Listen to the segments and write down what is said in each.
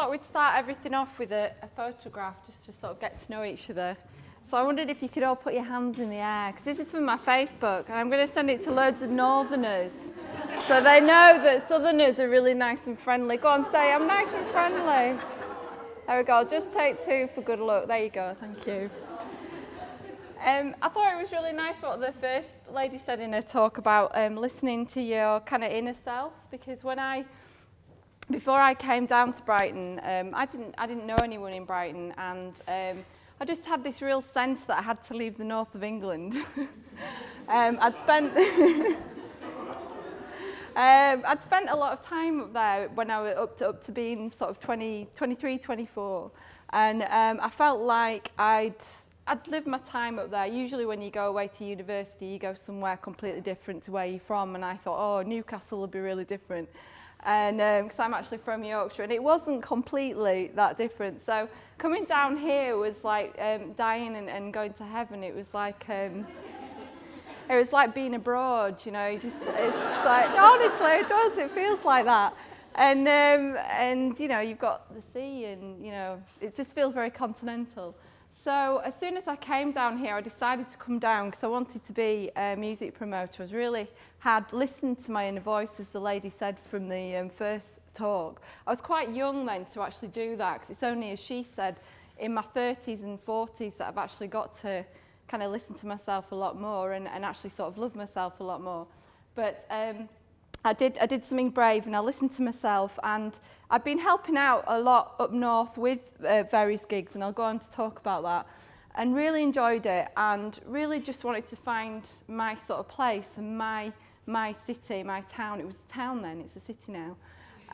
thought we'd start everything off with a photograph just to sort of get to know each other. So I wondered if you could all put your hands in the air, because this is from my Facebook, and I'm going to send it to loads of northerners. So they know that southerners are really nice and friendly. Go on, say, I'm nice and friendly. There we go, just take two for good luck. There you go, thank you. I thought it was really nice what the first lady said in her talk about listening to your kind of inner self, because before I came down to Brighton, I didn't know anyone in Brighton, and I just had this real sense that I had to leave the north of England. I'd spent a lot of time up there when I was up to being sort of 23, 24, and I felt like I'd lived my time up there. Usually when you go away to university, you go somewhere completely different to where you're from, and I thought, oh, Newcastle would be really different. And because I'm actually from Yorkshire, and it wasn't completely that different. So coming down here was like dying and going to heaven. It was like being abroad, you know. It's like, honestly, it does. It feels like that. And you know, you've got the sea, and you know, it just feels very continental. So as soon as I came down here, I decided to come down because I wanted to be a music promoter. Had listened to my inner voice, as the lady said from the first talk. I was quite young then to actually do that, because it's only, as she said, in my 30s and 40s that I've actually got to kind of listen to myself a lot more and actually sort of love myself a lot more. But I did something brave, and I listened to myself, and I've been helping out a lot up north with various gigs, and I'll go on to talk about that, and really enjoyed it, and really just wanted to find my sort of place and my city, my town. It was a town then, it's a city now.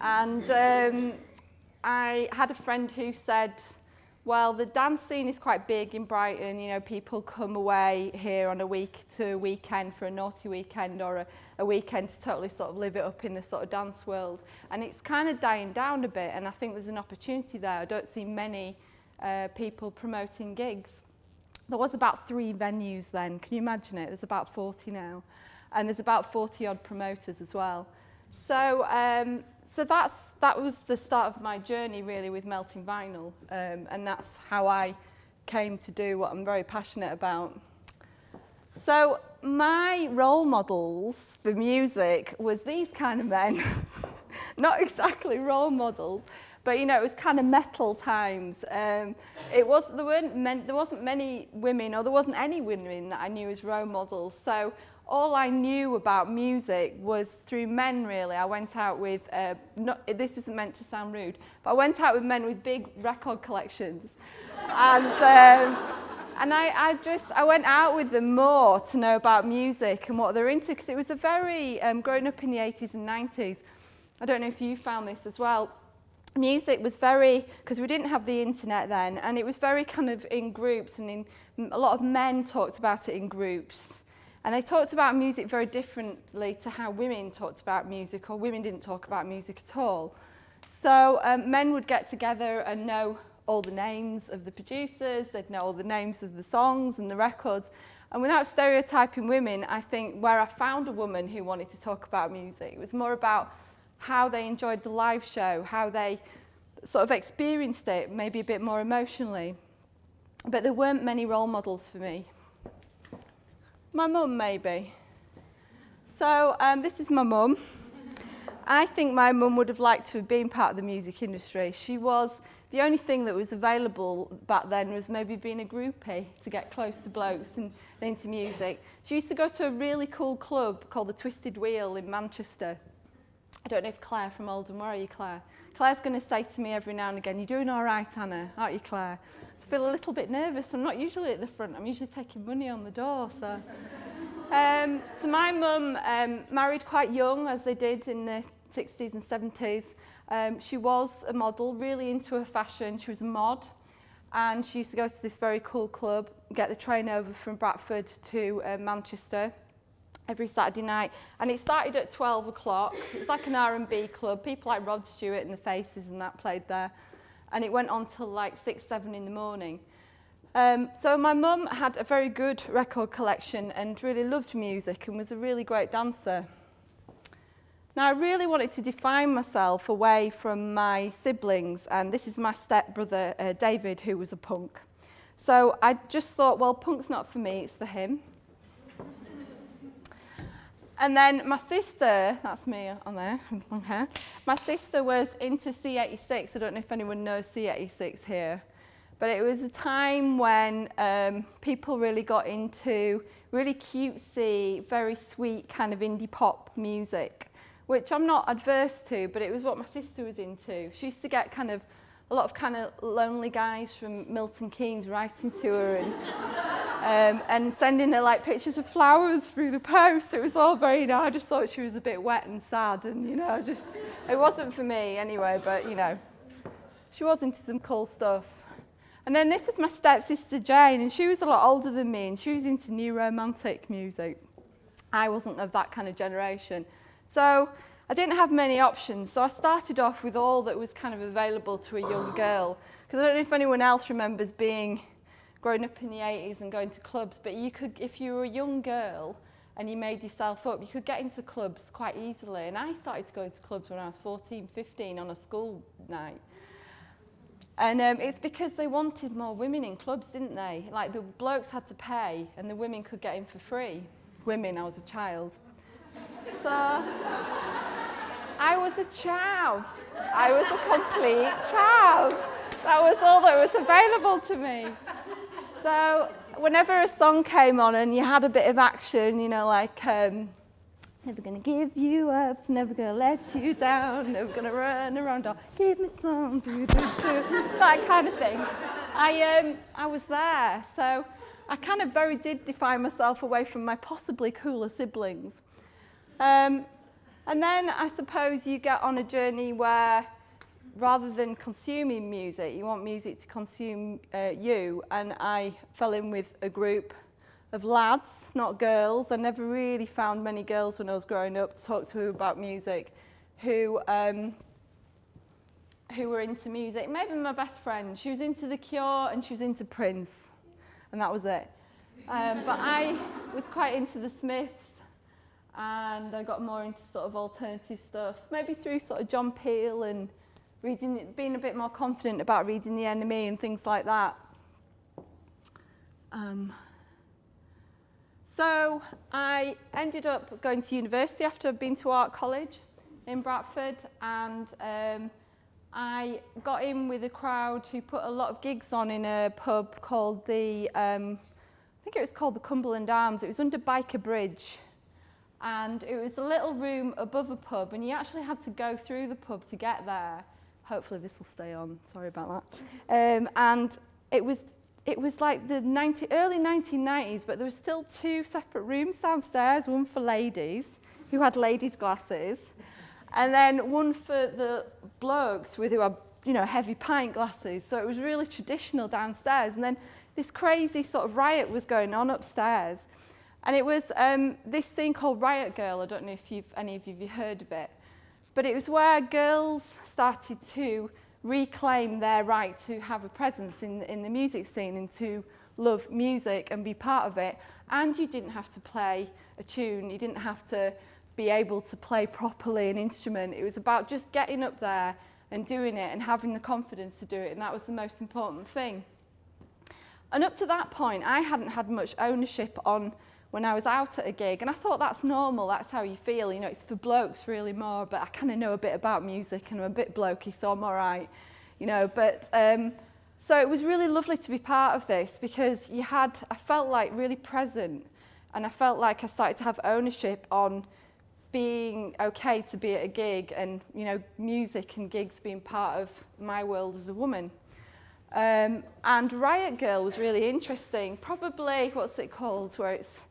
And I had a friend who said, well, the dance scene is quite big in Brighton. You know, people come away here on a weekend for a naughty weekend, or a weekend to totally sort of live it up in the sort of dance world. And it's kind of dying down a bit, and I think there's an opportunity there. I don't see many people promoting gigs. There was about 3 venues then. Can you imagine it? There's about 40 now. And there's about 40 odd promoters as well. So that was the start of my journey really with melting vinyl, and that's how I came to do what I'm very passionate about. So my role models for music was these kind of men. Not exactly role models, but you know, it was kind of metal times. There wasn't many women, or there wasn't any women that I knew as role models. So all I knew about music was through men, really. I went out with, this isn't meant to sound rude, but I went out with men with big record collections. And I went out with them more to know about music and what they're into, because it was a very, growing up in the 80s and 90s, I don't know if you found this as well, music was very, because we didn't have the internet then, and it was very kind of in groups, and a lot of men talked about it in groups. And they talked about music very differently to how women talked about music, or women didn't talk about music at all. So men would get together and know all the names of the producers, they'd know all the names of the songs and the records. And without stereotyping women, I think where I found a woman who wanted to talk about music, it was more about how they enjoyed the live show, how they sort of experienced it, maybe a bit more emotionally. But there weren't many role models for me. My mum, maybe. So this is my mum. I think my mum would have liked to have been part of the music industry. She was, the only thing that was available back then was maybe being a groupie to get close to blokes and into music. She used to go to a really cool club called the Twisted Wheel in Manchester. I don't know if Claire from Oldham, where are you, Claire? Claire's going to say to me every now and again, you're doing all right, Anna, aren't you, Claire? I feel a little bit nervous. I'm not usually at the front. I'm usually taking money on the door. So my mum married quite young, as they did in the 60s and 70s. She was a model, really into her fashion. She was a mod, and she used to go to this very cool club, get the train over from Bradford to Manchester every Saturday night, and it started at 12 o'clock. It was like an R&B club. People like Rod Stewart and the Faces and that played there, and it went on till like 6, 7 in the morning. So my mum had a very good record collection and really loved music and was a really great dancer. Now, I really wanted to define myself away from my siblings, and this is my stepbrother, David, who was a punk. So I just thought, well, punk's not for me, it's for him. And then my sister, that's me on there, long hair. My sister was into C86. I don't know if anyone knows C86 here. But it was a time when people really got into really cutesy, very sweet kind of indie pop music, which I'm not adverse to, but it was what my sister was into. She used to get kind of a lot of kind of lonely guys from Milton Keynes writing to her and sending her like pictures of flowers through the post. It was all very, you know, I just thought she was a bit wet and sad, and you know, just it wasn't for me anyway. But you know, she was into some cool stuff. And then this was my stepsister Jane, and she was a lot older than me, and she was into new romantic music. I wasn't of that kind of generation. So I didn't have many options, so I started off with all that was kind of available to a young girl. Because I don't know if anyone else remembers growing up in the 80s and going to clubs, but you could, if you were a young girl and you made yourself up, you could get into clubs quite easily. And I started to go into clubs when I was 14, 15 on a school night. And it's because they wanted more women in clubs, didn't they? Like the blokes had to pay and the women could get in for free. Women, I was a child. So I was a chav. I was a complete chav. That was all that was available to me. So whenever a song came on and you had a bit of action, you know, like never gonna give you up, never gonna let you down, never gonna run around, or give me some, that kind of thing. I was there, so I kind of did define myself away from my possibly cooler siblings. And then I suppose you get on a journey where rather than consuming music, you want music to consume you, and I fell in with a group of lads, not girls. I never really found many girls when I was growing up to talk to about music who were into music. Maybe my best friend, she was into The Cure and she was into Prince, and that was it. But I was quite into the Smiths, and I got more into sort of alternative stuff, maybe through sort of John Peel and being a bit more confident about reading The Enemy and things like that. So I ended up going to university after I'd been to art college in Bradford, and I got in with a crowd who put a lot of gigs on in a pub called I think it was called the Cumberland Arms. It was under Biker Bridge, and it was a little room above a pub, and you actually had to go through the pub to get there. Hopefully this will stay on, sorry about that. And it was like the early 1990s, but there were still two separate rooms downstairs, one for ladies who had ladies' glasses, and then one for the blokes who had, you know, heavy pint glasses. So it was really traditional downstairs. And then this crazy sort of riot was going on upstairs. And it was this thing called Riot Girl. I don't know if any of you have heard of it. But it was where girls started to reclaim their right to have a presence in the music scene and to love music and be part of it. And you didn't have to play a tune. You didn't have to be able to play properly an instrument. It was about just getting up there and doing it and having the confidence to do it. And that was the most important thing. And up to that point, I hadn't had much ownership on when I was out at a gig. And I thought that's normal. That's how you feel. You know, it's for blokes really more. But I kind of know a bit about music and I'm a bit blokey, so I'm all right. You know, but so it was really lovely to be part of this because I felt like really present, and I felt like I started to have ownership on being okay to be at a gig, and you know, music and gigs being part of my world as a woman. And Riot Girl was really interesting. Probably, what's it called, where it's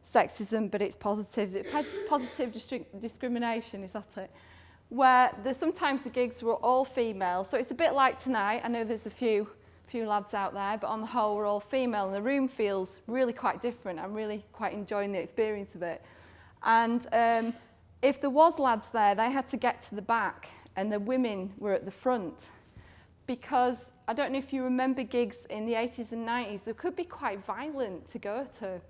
sexism but it's positive. Is it positive discrimination? Is that it? Where sometimes the gigs were all female, so it's a bit like tonight. I know there's a few lads out there, but on the whole we're all female, and the room feels really quite different. I'm really quite enjoying the experience of it. And if there was lads there, they had to get to the back, and the women were at the front, because I don't know if you remember gigs in the 80s and 90s, they could be quite violent to go to.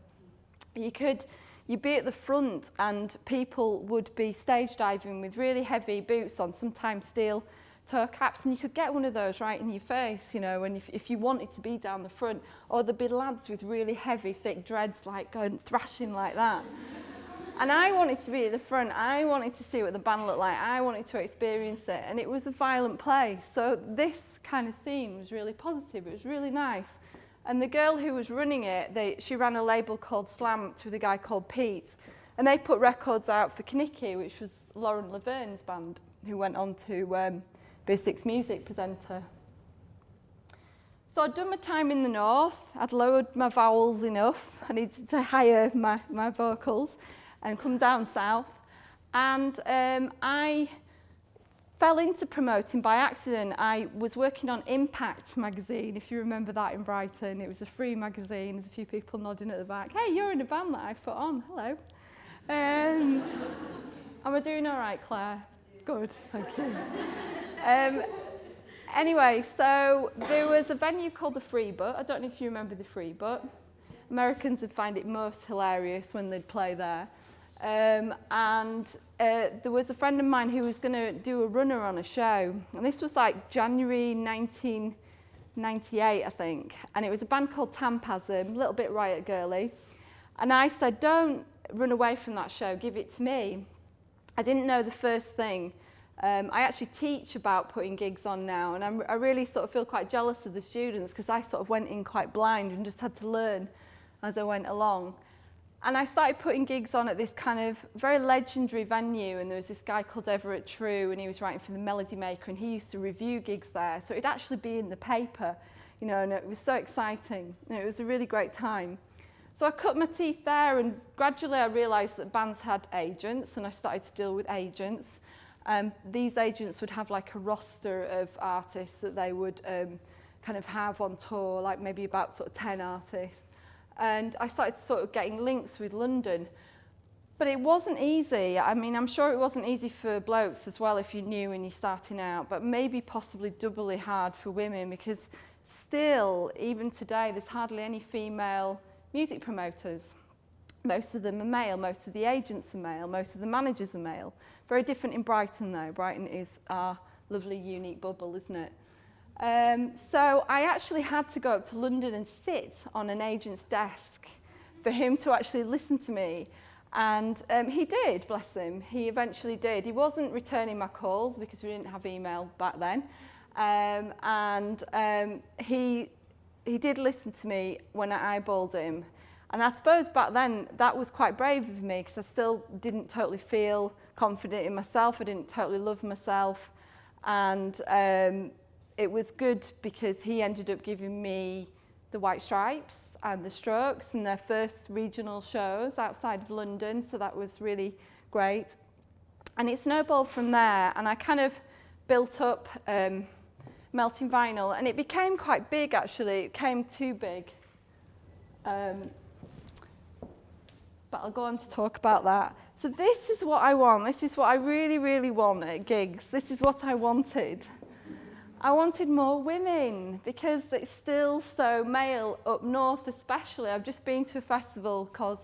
You could you'd be at the front and people would be stage diving with really heavy boots on, sometimes steel toe caps, and you could get one of those right in your face, you know, and if you wanted to be down the front, or there'd be lads with really heavy, thick dreads, like going thrashing like that. And I wanted to be at the front. I wanted to see what the band looked like. I wanted to experience it, and it was a violent place. So this kind of scene was really positive. It was really nice. And the girl who was running it, she ran a label called Slant with a guy called Pete, and they put records out for Knicky, which was Lauren Laverne's band, who went on to be a Six Music presenter. So I'd done my time in the north. I'd lowered my vowels enough. I needed to higher my vocals and come down south. And I fell into promoting by accident. I was working on Impact magazine, if you remember that, in Brighton. It was a free magazine. There's a few people nodding at the back. Hey, you're in a band that I put on. Hello. Am I doing all right, Claire? Good, thank you. Anyway, so there was a venue called the Free Butt. I don't know if you remember the Free Butt. Americans would find it most hilarious when they'd play there. There was a friend of mine who was going to do a runner on a show. And this was like January 1998, I think. And it was a band called Tampasm, a little bit riot girly. And I said, don't run away from that show, give it to me. I didn't know the first thing. I actually teach about putting gigs on now, and I really sort of feel quite jealous of the students because I sort of went in quite blind and just had to learn as I went along. And I started putting gigs on at this kind of very legendary venue, and there was this guy called Everett True, and he was writing for the Melody Maker, and he used to review gigs there, so it'd actually be in the paper, you know, and it was so exciting. And it was a really great time. So I cut my teeth there, and gradually I realised that bands had agents, and I started to deal with agents. These agents would have like a roster of artists that they would kind of have on tour, like maybe about sort of 10 artists. And I started sort of getting links with London. But it wasn't easy. I mean, I'm sure it wasn't easy for blokes as well if you're new and you're starting out, but maybe possibly doubly hard for women because still, even today, there's hardly any female music promoters. Most of them are male, most of the agents are male, most of the managers are male. Very different in Brighton though. Brighton is our lovely unique bubble, isn't it? So I actually had to go up to London and sit on an agent's desk for him to actually listen to me. And he did, bless him. He eventually did. He wasn't returning my calls because we didn't have email back then. He did listen to me when I eyeballed him. And I suppose back then that was quite brave of me because I still didn't totally feel confident in myself. I didn't totally love myself. And it was good because he ended up giving me the White Stripes and the Strokes and their first regional shows outside of London. So that was really great. And it snowballed from there. And I kind of built up Melting Vinyl. And it became quite big, actually. It became too big. But I'll go on to talk about that. So this is what I want. This is what I really, really want at gigs. This is what I wanted. I wanted more women because it's still so male up north especially. I've just been to a festival called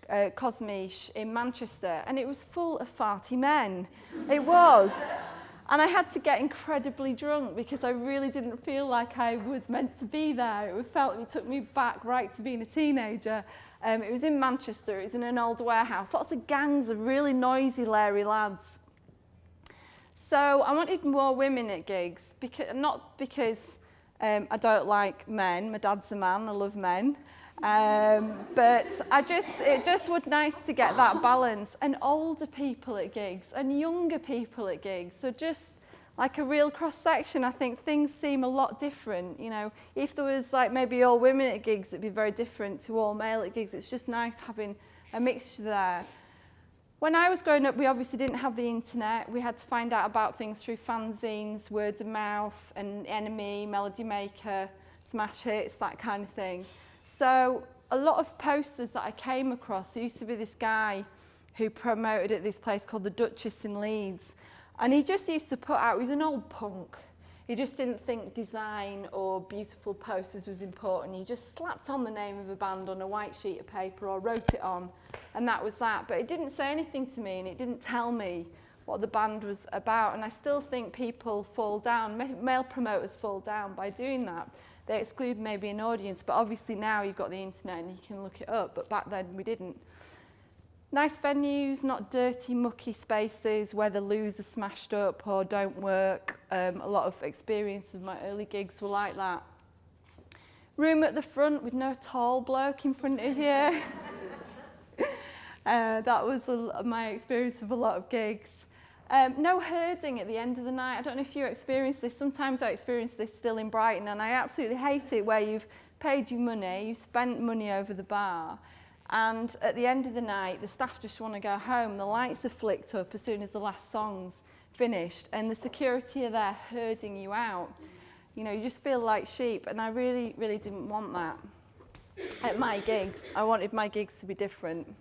Cosmiche in Manchester, and it was full of farty men. It was. And I had to get incredibly drunk because I really didn't feel like I was meant to be there. It took me back right to being a teenager. It was in Manchester, it was in an old warehouse, lots of gangs of really noisy, leery lads. So I wanted more women at gigs, not because I don't like men. My dad's a man, I love men. But it just was nice to get that balance, and older people at gigs and younger people at gigs. So just like a real cross section, I think things seem a lot different. You know, if there was like maybe all women at gigs, it'd be very different to all male at gigs. It's just nice having a mixture there. When I was growing up, we obviously didn't have the internet. We had to find out about things through fanzines, word of mouth, and Enemy, Melody Maker, Smash Hits, that kind of thing. So a lot of posters that I came across, there used to be this guy who promoted at this place called the Duchess in Leeds. And he just used to put out, he was an old punk. He just didn't think design or beautiful posters was important. He just slapped on the name of a band on a white sheet of paper or wrote it on, and that was that. But it didn't say anything to me, and it didn't tell me what the band was about. And I still think people fall down, male promoters fall down by doing that. They exclude maybe an audience, but obviously now you've got the internet and you can look it up, but back then we didn't. Nice venues, not dirty, mucky spaces where the loos are smashed up or don't work. A lot of experience of my early gigs were like that. Room at the front with no tall bloke in front of you. That was my experience of a lot of gigs. No herding at the end of the night. I don't know if you experience this. Sometimes I experience this still in Brighton, and I absolutely hate it, where you've paid your money, you've spent money over the bar, and at the end of the night, the staff just want to go home. The lights are flicked up as soon as the last song's finished, and the security are there herding you out. You know, you just feel like sheep, and I really, really didn't want that at my gigs. I wanted my gigs to be different.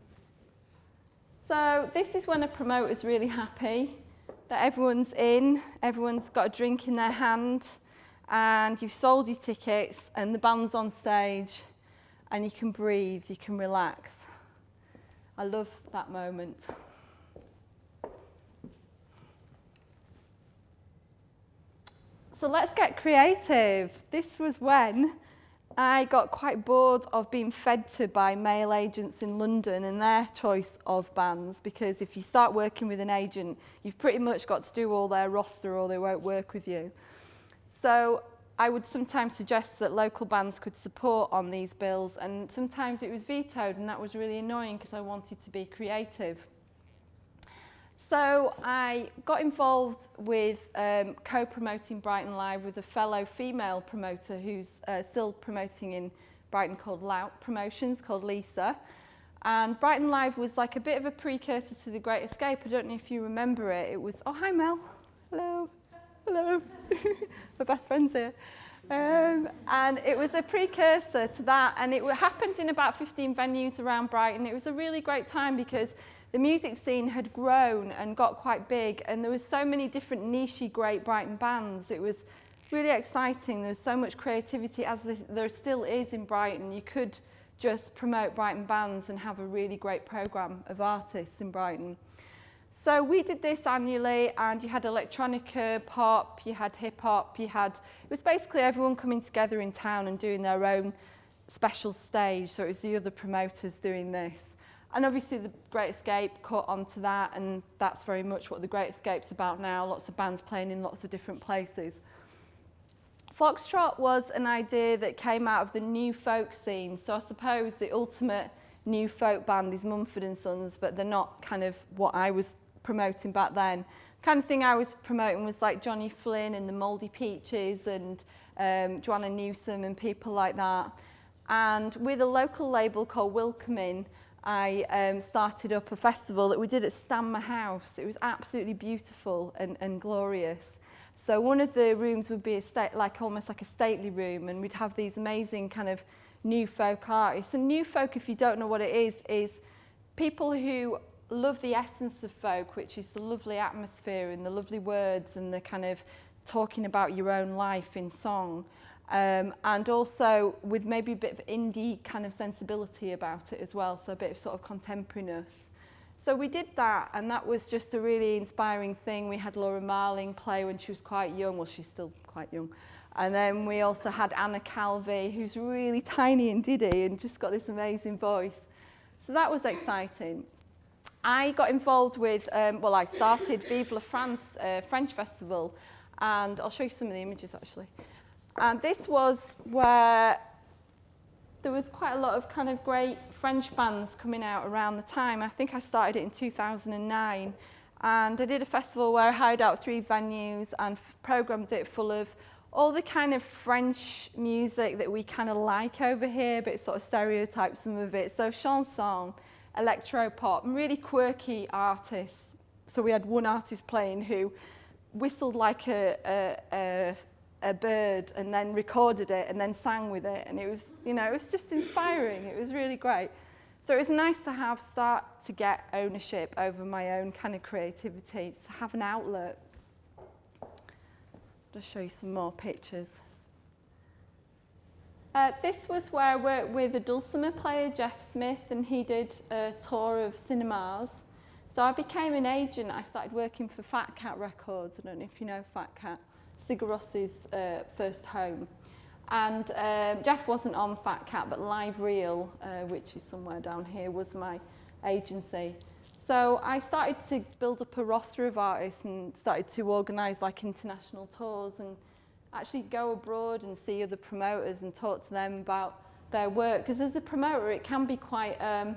So this is when a promoter's really happy that everyone's in, everyone's got a drink in their hand, and you've sold your tickets, and the band's on stage, and you can breathe, you can relax. I love that moment. So let's get creative. This was when I got quite bored of being fed to by male agents in London and their choice of bands, because if you start working with an agent, you've pretty much got to do all their roster or they won't work with you. So I would sometimes suggest that local bands could support on these bills, and sometimes it was vetoed, and that was really annoying because I wanted to be creative. So I got involved with co-promoting Brighton Live with a fellow female promoter who's still promoting in Brighton called Lout Promotions, called Lisa. And Brighton Live was like a bit of a precursor to The Great Escape. I don't know if you remember it. It was, oh, hi Mel. Hello. Hello. My best friend's here. And it was a precursor to that, and it happened in about 15 venues around Brighton. It was a really great time because the music scene had grown and got quite big, and there was so many different niche-y great Brighton bands. It was really exciting. There was so much creativity, as there still is in Brighton. You could just promote Brighton bands and have a really great programme of artists in Brighton. So we did this annually, and you had electronica, pop, you had hip-hop, it was basically everyone coming together in town and doing their own special stage. So it was the other promoters doing this. And obviously The Great Escape caught onto that, and that's very much what The Great Escape's about now, lots of bands playing in lots of different places. Foxtrot was an idea that came out of the new folk scene, so I suppose the ultimate new folk band is Mumford & Sons, but they're not kind of what I was promoting back then. The kind of thing I was promoting was like Johnny Flynn and the Mouldy Peaches and Joanna Newsom and people like that. And with a local label called Welcoming, I started up a festival that we did at Stanmer House. It was absolutely beautiful and glorious. So one of the rooms would be almost like a stately room, and we'd have these amazing kind of new folk artists. And new folk, if you don't know what it is people who love the essence of folk, which is the lovely atmosphere and the lovely words and the kind of talking about your own life in song. And also with maybe a bit of indie kind of sensibility about it as well, so a bit of sort of contemporariness. So we did that, and that was just a really inspiring thing. We had Laura Marling play when she was quite young, well, she's still quite young. And then we also had Anna Calvi, who's really tiny and diddy and just got this amazing voice. So that was exciting. I got involved with, I started Vive la France French Festival, and I'll show you some of the images actually. And this was where there was quite a lot of kind of great French bands coming out around the time. I think I started it in 2009. And I did a festival where I hired out 3 venues and programmed it full of all the kind of French music that we kind of like over here, but it sort of stereotypes some of it. So chanson, electro-pop, and really quirky artists. So we had one artist playing who whistled like a bird and then recorded it and then sang with it, and it was, you know, it was just inspiring. It was really great. So it was nice to start to get ownership over my own kind of creativity, to have an outlet. just show you some more pictures. This was where I worked with a dulcimer player, Jeff Smith, and he did a tour of cinemas. So I became an agent. I started working for Fat Cat Records. I don't know if you know Fat Cat, Sigur Ros's first home. And Jeff wasn't on Fat Cat, but Live Reel, which is somewhere down here, was my agency. So I started to build up a roster of artists and started to organise like international tours and actually go abroad and see other promoters and talk to them about their work. Because as a promoter, it can be quite a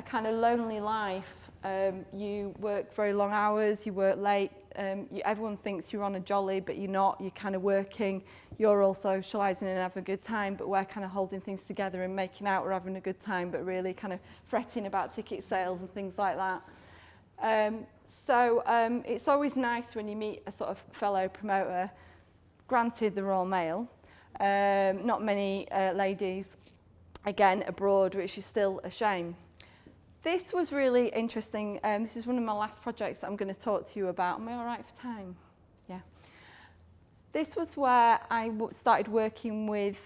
kind of lonely life. You work very long hours, you work late, everyone thinks you're on a jolly, but you're not. You're kind of working, you're all socialising and having a good time, but we're kind of holding things together and making out we're having a good time, but really kind of fretting about ticket sales and things like that. So it's always nice when you meet a sort of fellow promoter. Granted, they're all male, not many ladies, again, abroad, which is still a shame. This was really interesting. This is one of my last projects that I'm going to talk to you about. Am I all right for time? Yeah. This was where I started working with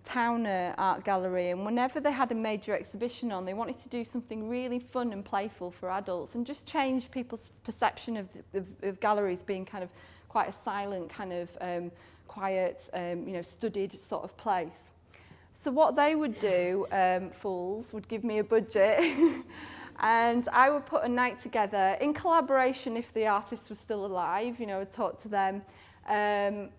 Towner Art Gallery, and whenever they had a major exhibition on, they wanted to do something really fun and playful for adults and just change people's perception of galleries being kind of quite a silent, kind of quiet, studied sort of place. So what they would do, fools, would give me a budget and I would put a night together in collaboration if the artist was still alive, I'd talk to them,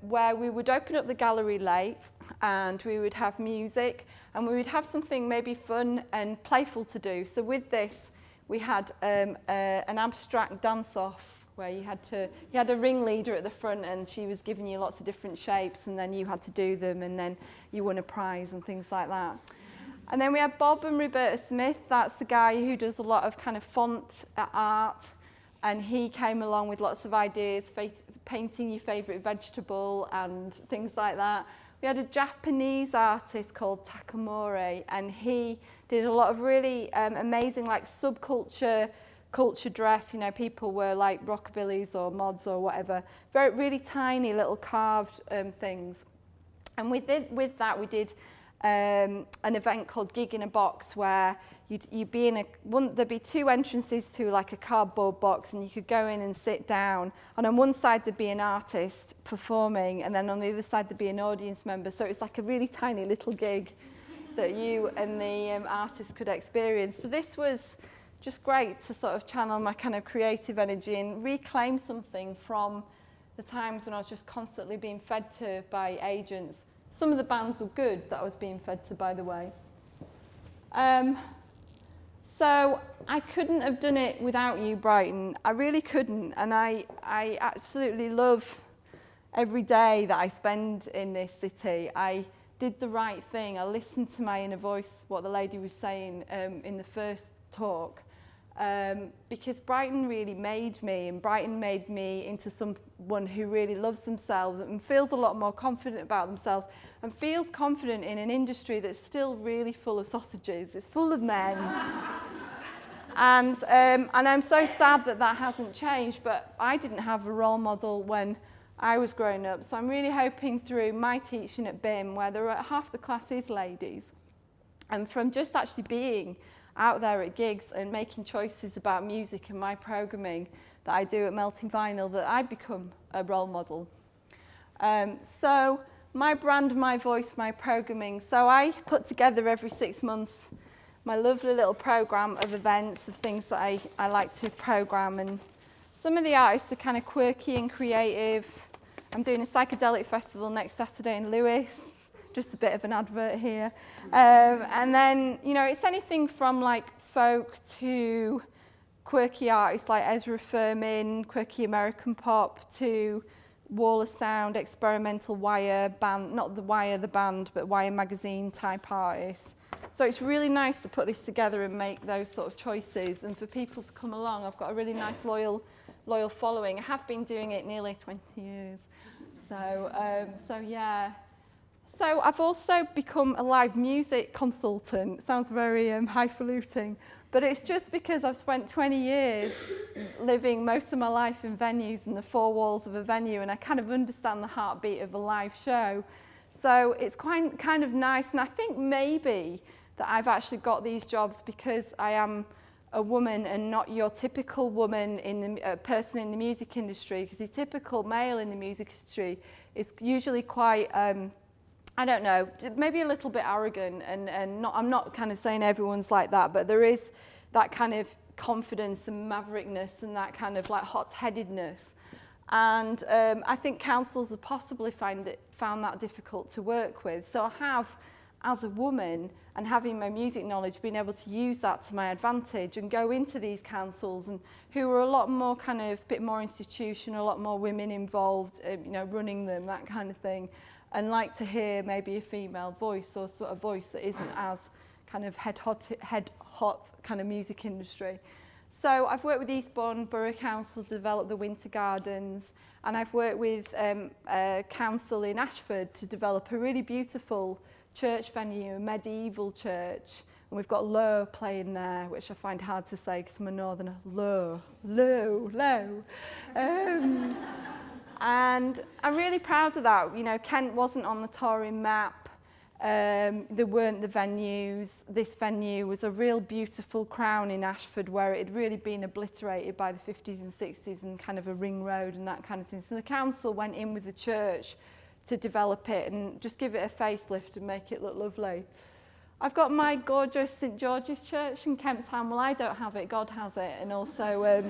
where we would open up the gallery late and we would have music and we would have something maybe fun and playful to do. So with this, we had an abstract dance-off where you had a ringleader at the front and she was giving you lots of different shapes and then you had to do them and then you won a prize and things like that. And then we had Bob and Roberta Smith. That's the guy who does a lot of kind of font art, and he came along with lots of ideas, painting your favourite vegetable and things like that. We had a Japanese artist called Takamori, and he did a lot of really amazing like subculture culture dress, people were like rockabillys or mods or whatever, really tiny little carved things. And with that we did an event called Gig in a Box, where you'd be there'd be two entrances to like a cardboard box, and you could go in and sit down, and on one side there'd be an artist performing, and then on the other side there'd be an audience member. So it's like a really tiny little gig that you and the artist could experience. So this was just great to sort of channel my kind of creative energy and reclaim something from the times when I was just constantly being fed to by agents. Some of the bands were good that I was being fed to, by the way. So I couldn't have done it without you, Brighton. I really couldn't, and I absolutely love every day that I spend in this city. I did the right thing. I listened to my inner voice, what the lady was saying in the first talk. Because Brighton really made me, and Brighton made me into someone who really loves themselves and feels a lot more confident about themselves and feels confident in an industry that's still really full of sausages. It's full of men. And I'm so sad that hasn't changed, but I didn't have a role model when I was growing up. So I'm really hoping through my teaching at BIM, where half the class is ladies, and from just actually being out there at gigs and making choices about music and my programming that I do at Melting Vinyl, that I become a role model. So my brand, my voice, my programming. So I put together every 6 months my lovely little program of events, of things that I like to program, and some of the artists are kind of quirky and creative. I'm doing a psychedelic festival next Saturday in Lewis. Just a bit of an advert here. And then, it's anything from like folk to quirky artists like Ezra Furman, quirky American pop, to Wall of Sound, experimental Wire band, not the Wire the band, but Wire magazine type artists. So it's really nice to put this together and make those sort of choices, and for people to come along. I've got a really nice loyal following. I have been doing it nearly 20 years. So yeah. So I've also become a live music consultant. Sounds very highfalutin, but it's just because I've spent 20 years living most of my life in venues and the four walls of a venue, and I kind of understand the heartbeat of a live show. So it's quite kind of nice, and I think maybe that I've actually got these jobs because I am a woman and not your typical woman in the person in the music industry, because your typical male in the music industry is usually quite I don't know, maybe a little bit arrogant, and not, I'm not kind of saying everyone's like that, but there is that kind of confidence and maverickness and that kind of like hot-headedness. And I think councils have possibly found that difficult to work with. So I have, as a woman, and having my music knowledge, been able to use that to my advantage and go into these councils and who are a lot more kind of, bit more institutional, a lot more women involved, you know, running them, that kind of thing. And like to hear maybe a female voice or sort of voice that isn't as kind of head hot kind of music industry. So I've worked with Eastbourne Borough Council to develop the Winter Gardens, and I've worked with a council in Ashford to develop a really beautiful church venue, a medieval church. And we've got Low playing there, which I find hard to say because I'm a northerner. Low. And I'm really proud of that. You know, Kent wasn't on the touring map. There weren't the venues. This venue was a real beautiful crown in Ashford where it had really been obliterated by the 50s and 60s and kind of a ring road and that kind of thing. So the council went in with the church to develop it and just give it a facelift and make it look lovely. I've got my gorgeous St George's Church in Kent Town. Well, I don't have it, God has it, and also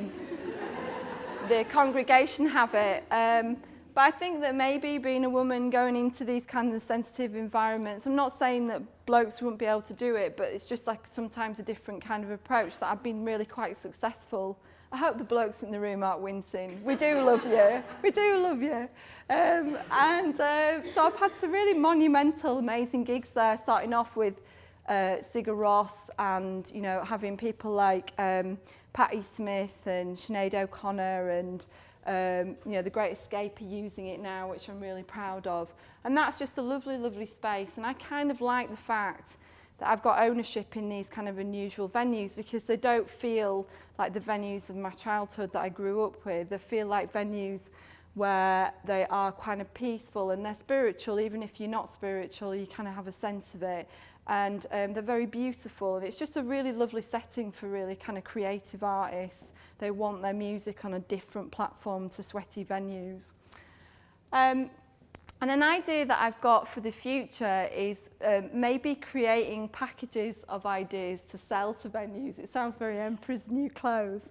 the congregation have it. But I think that maybe being a woman going into these kind of sensitive environments, I'm not saying that blokes wouldn't be able to do it, but it's just like sometimes a different kind of approach that I've been really quite successful. I hope the blokes in the room aren't wincing. We do love you. We do love you. So I've had some really monumental, amazing gigs there, starting off with Sigur Rós and, you know, having people like Patti Smith and Sinead O'Connor and, you know, The Great Escape are using it now, which I'm really proud of. And that's just a lovely, lovely space. And I kind of like the fact that I've got ownership in these kind of unusual venues because they don't feel like the venues of my childhood that I grew up with. They feel like venues where they are kind of peaceful and they're spiritual. Even if you're not spiritual, you kind of have a sense of it. And they're very beautiful. And it's just a really lovely setting for really kind of creative artists. They want their music on a different platform to sweaty venues. And an idea that I've got for the future is maybe creating packages of ideas to sell to venues. It sounds very Emperor's New Clothes,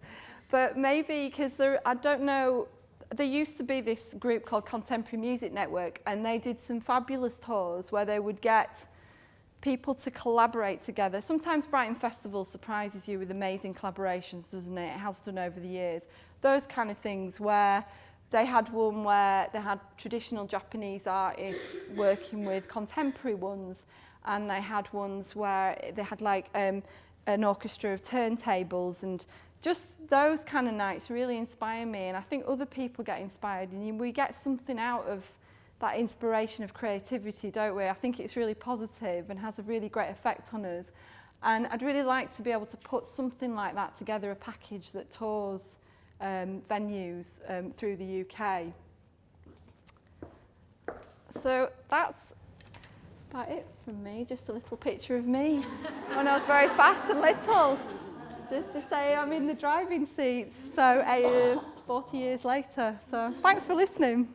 but maybe because I don't know, there used to be this group called Contemporary Music Network, and they did some fabulous tours where they would get people to collaborate together. Sometimes Brighton Festival surprises you with amazing collaborations, doesn't it? It has done over the years. Those kind of things where they had one where they had traditional Japanese artists working with contemporary ones, and they had ones where they had like an orchestra of turntables, and just those kind of nights really inspire me, and I think other people get inspired, and we get something out of that inspiration of creativity, don't we? I think it's really positive and has a really great effect on us, and I'd really like to be able to put something like that together, a package that tours venues through the UK. So that's about it from me, just a little picture of me when I was very fat and little, just to say I'm in the driving seat, so 40 years later. So thanks for listening.